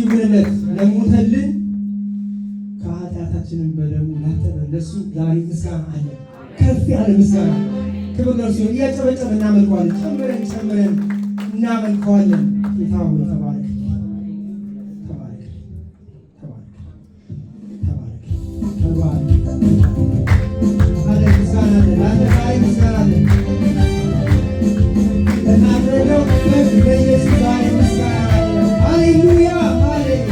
በፍጹምነት ለሞተልን ከኃጢአታችንን በደሙ ላጠበን ለእሱ ዛሬ ምስጋና አለ። ከፍ ያለ ምስጋና ክብር ለእርሱ ይሁን። እያጨበጨብን እናመልከዋለን። ጨምረን ጨምረን እናመልከዋለን። ጌታ ሆይ ተባረክ፣ ተባረክ፣ ተባረክ፣ ተባረክ፣ ተባረክ። አለ ምስጋና አለ። ለአንተ ዛሬ ምስጋና አለ። ለናደረገው በኢየሱስ ዛሬ ምስጋና አለ። ሃሌሉያ ሃሌሉያ።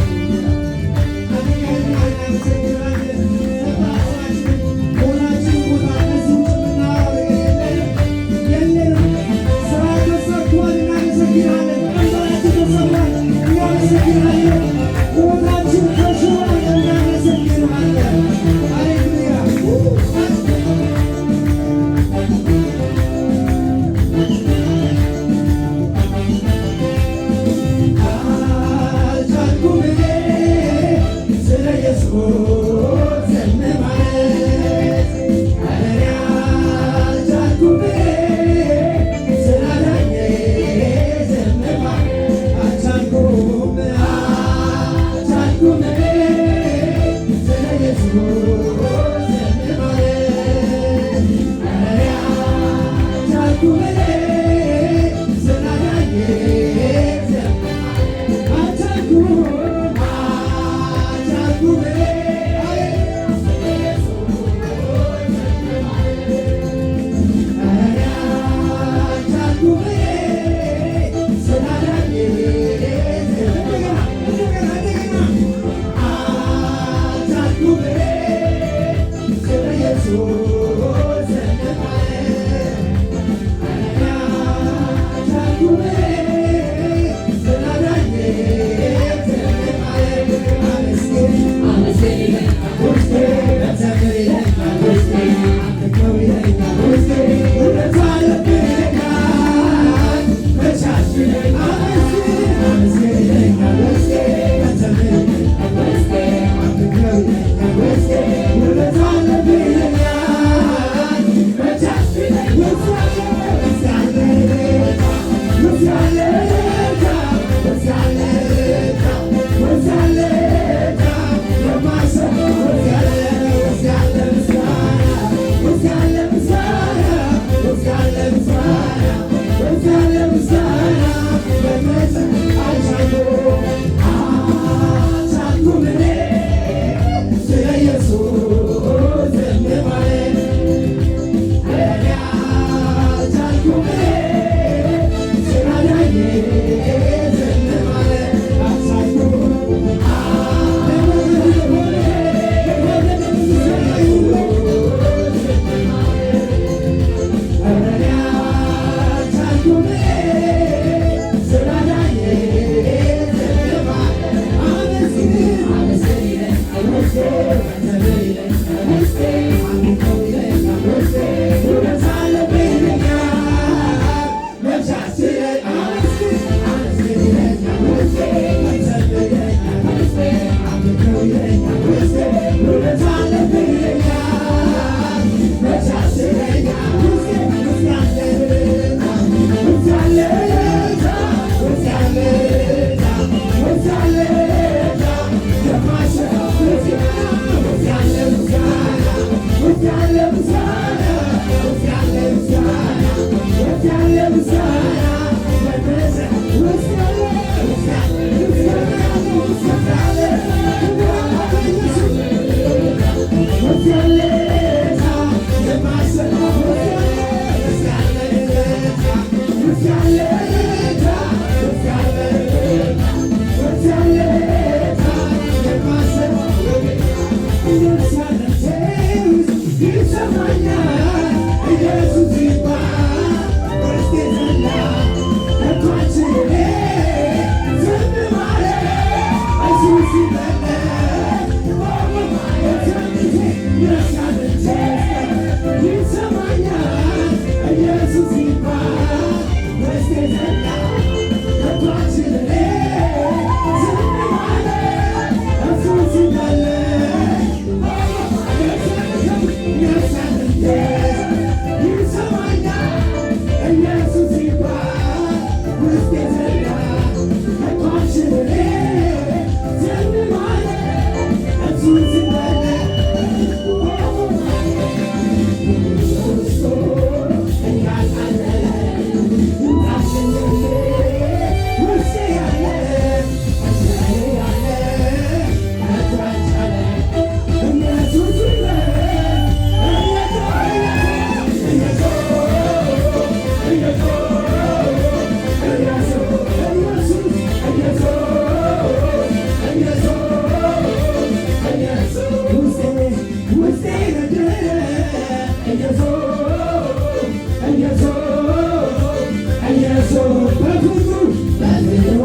ኢየሱስ በፍቅሩ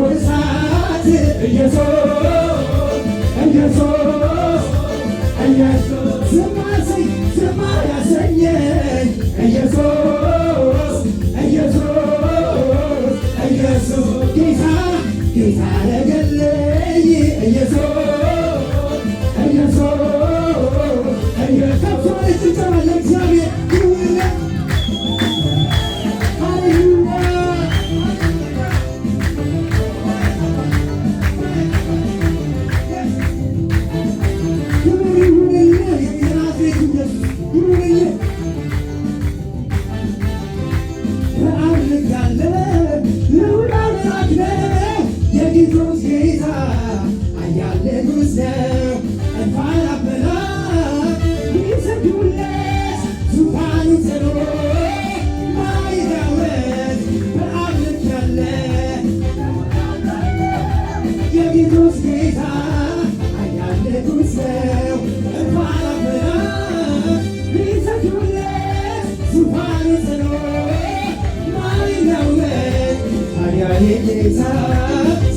እሳት ኢየሱስ ዝም ያሰኘኝ ኢየሱስ ጌታ ያደረገልኝ ኢየሱስ ከፍ ያለ ጭብጨባ ለእግዚአብሔር ይሁን።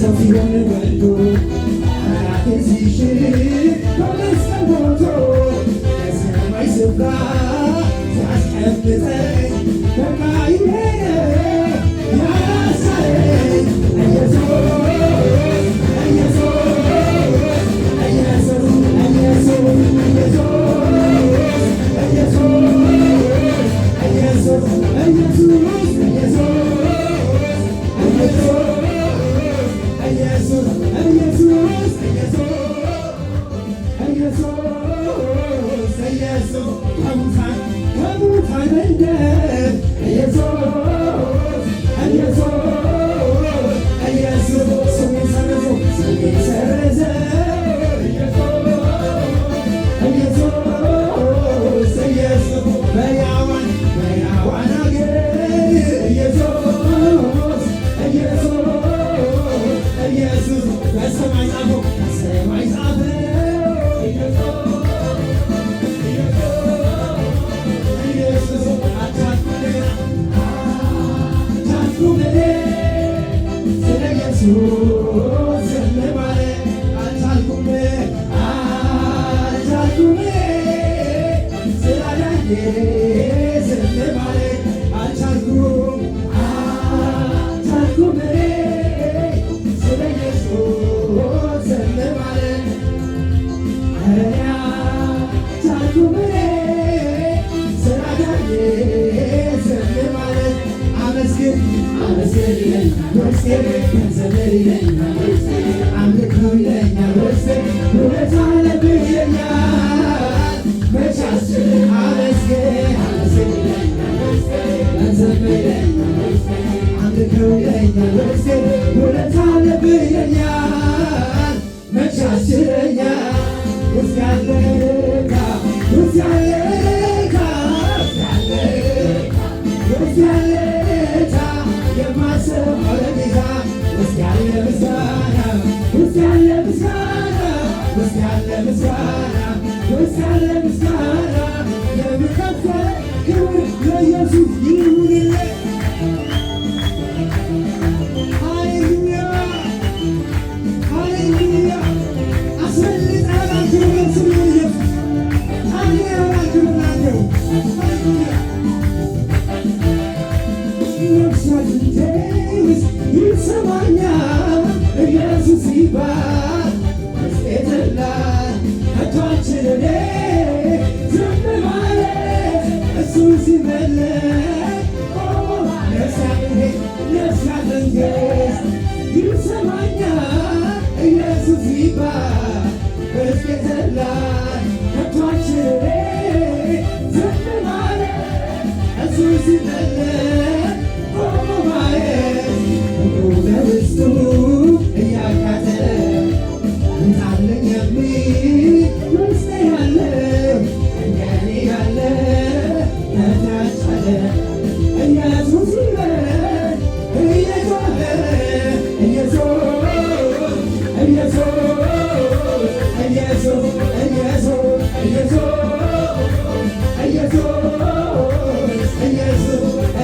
ሰው ሲሆን ወልዶ ኃጢአቴን ሲሽር በመስቀል ሞቶ በሰማይ ስፍራ ሲያስቀምጠኝ በቃ ይሄ ነው ያሳየኝ ከሙታን መንደር ኢየሱስ ስሜን ሰረዘ ኢየሱስ በሕያዋን አገር ኢየሱስ በሰማይ ጻፈው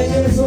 ኢየሱስ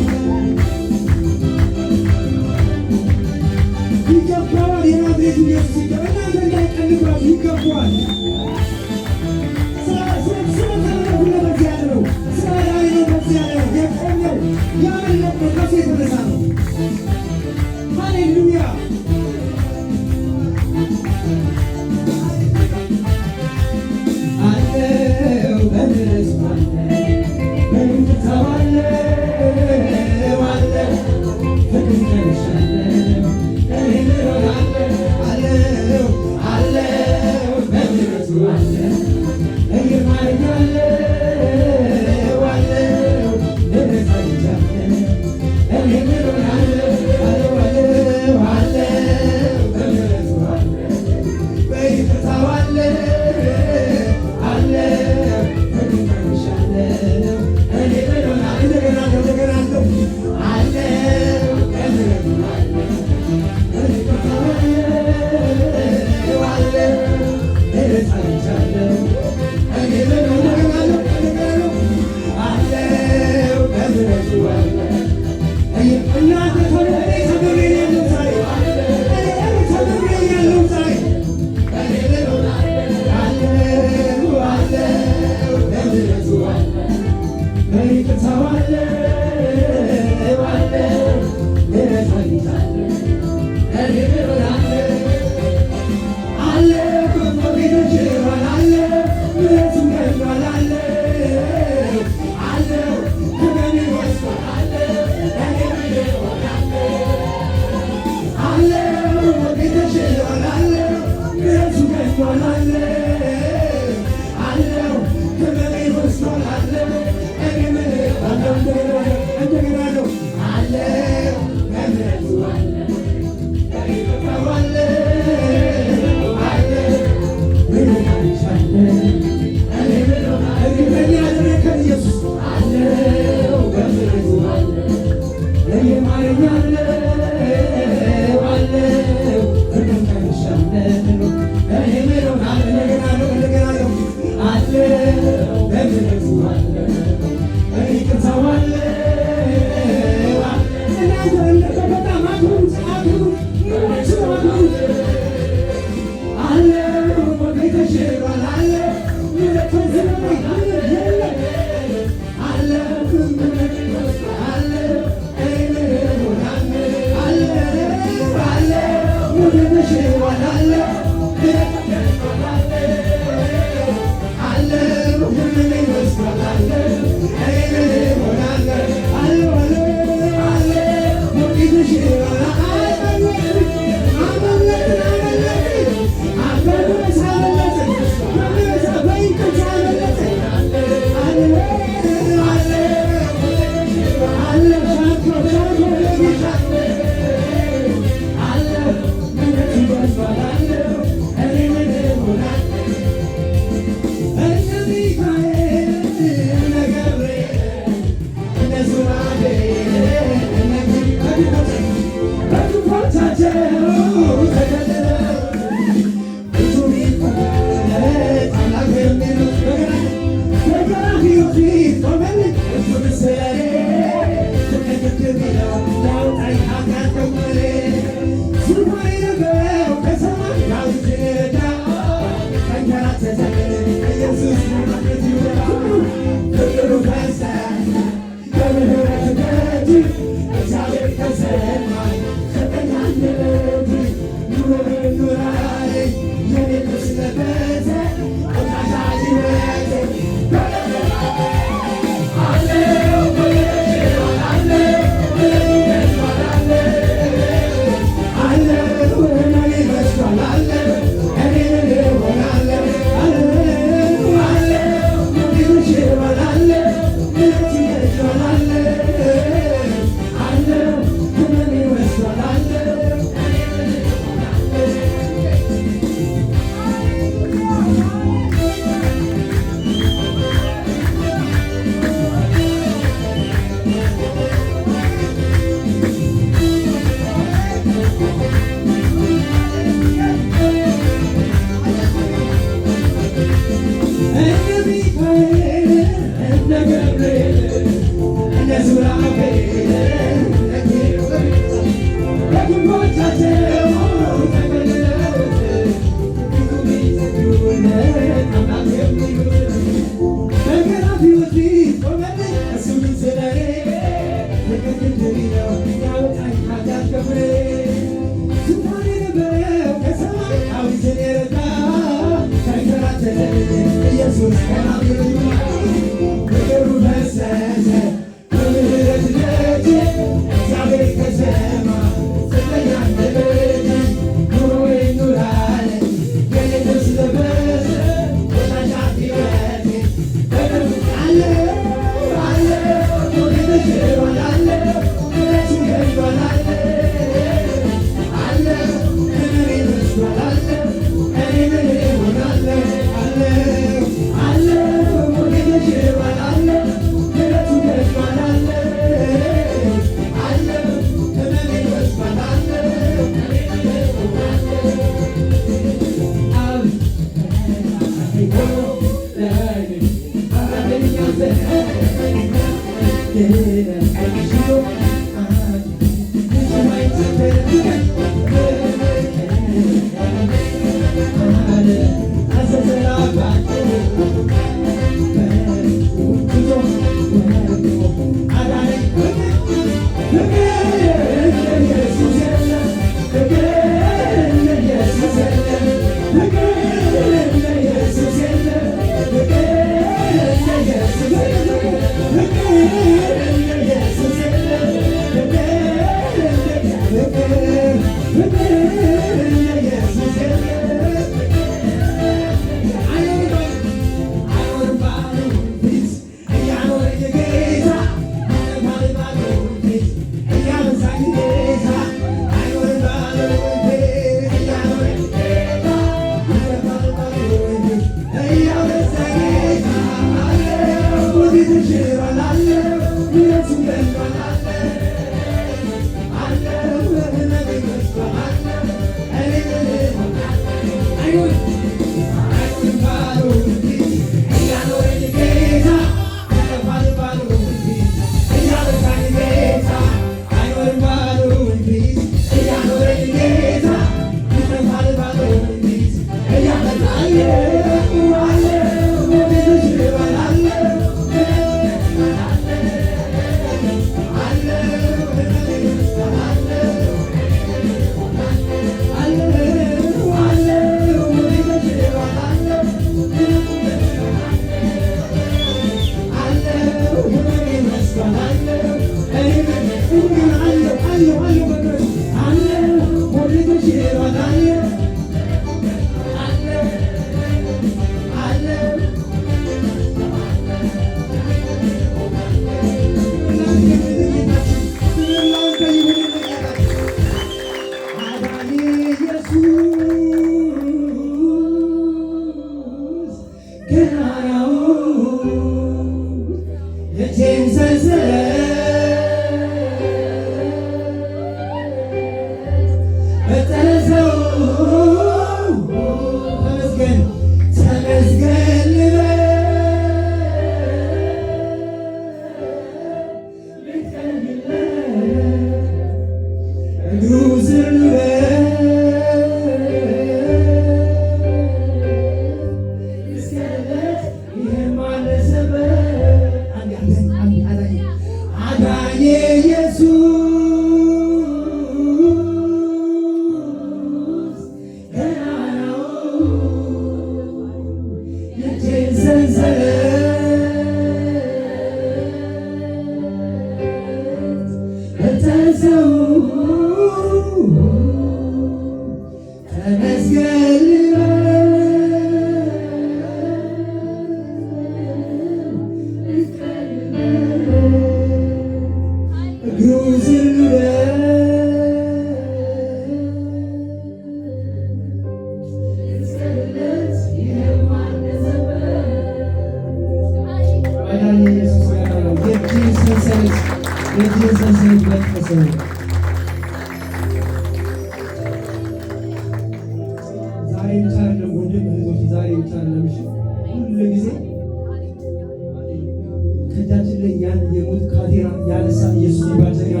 ከእጃችን ላይ ያን የሞት ካቴና ያነሳ ኢየሱስ ይባል ዘግና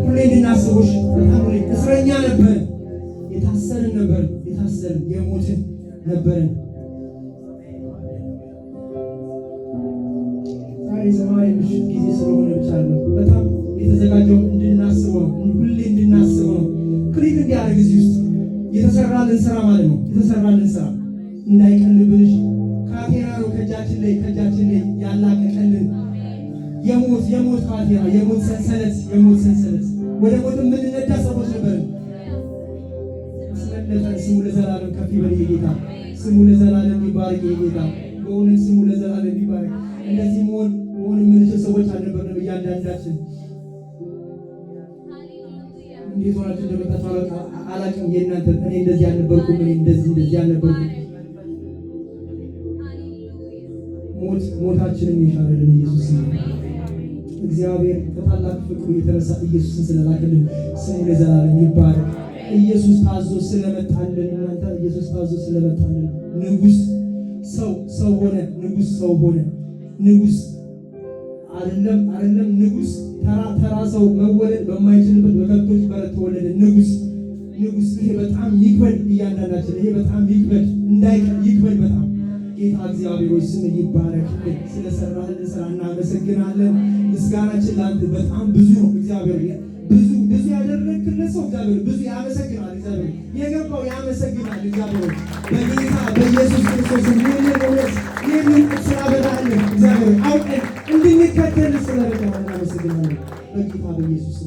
ሁሌ እንድናስቦሽ በጣም እስረኛ ነበር። የታሰረ የታሰርን ነበርን፣ የታሰርን የሞትን ነበርን። ዛሬ ሰማይ ምሽት ጊዜ ስለሆነ ብቻ ነው በጣም የተዘጋጀው እንድናስበው ሁሌ እንድናስበው ነው። ክሊክ እንዲያደርግ እዚህ ውስጥ የተሰራልን ስራ ማለት ነው። የተሰራልን ስራ እንዳይቀልብሽ ካቴና ነው ከእጃችን ላይ ያላቀቀልን የሞት ካቴና፣ የሞት ሰንሰለት ወደ ሞት የምንነዳ ሰዎች ነበርን። አስመለጠን። ስሙ ለዘላለም ከፍ ይበል ጌታ። ስሙ ለዘላለም ይባረክ ጌታ። በእውነት ስሙ ለዘላለም ይባረክ። እንደዚህ መሆን የምንችል ሰዎች አልነበርንም እያንዳንዳችን። እንዴት ሆናችሁ እንደመጣችሁ አላውቅም። የእናንተ እኔ እንደዚህ አልነበርኩም። እኔ እንደዚህ አልነበርኩም። ሞታችንን ይሻረልን ኢየሱስ እግዚአብሔር ከታላቅ ፍቅሩ የተነሳ ኢየሱስን ስለላከልን ስሙ ለዘላለም ይባረክ። ኢየሱስ ታዞ ስለመጣልን እናንተ ኢየሱስ ታዞ ስለመጣልን ንጉስ ሰው ሆነ። ንጉስ ሰው ሆነ። ንጉስ አይደለም ንጉስ ተራ ሰው መወለድ በማይችልበት በከብቶች በረት ተወለደ። ንጉስ ይሄ በጣም ይክበድ። እያንዳንዳችን ይሄ በጣም ይክበድ፣ እንዳይቀር ይክበድ በጣም ጌታ እግዚአብሔር ሆይ ስም ይባረክ። ስለሰራህልን ስራ እናመሰግናለን። ምስጋናችን ለአንተ በጣም ብዙ ነው። እግዚአብሔር ብዙ ያደረግክልን ሰው እግዚአብሔር ብዙ ያመሰግናል። እግዚአብሔር የገባው ያመሰግናል። እግዚአብሔር በጌታ በኢየሱስ ክርስቶስ ይህንን ስላበራልን እግዚአብሔር አውቀን እንድንከተል ስለረዳን እናመሰግናለን። በጌታ በኢየሱስ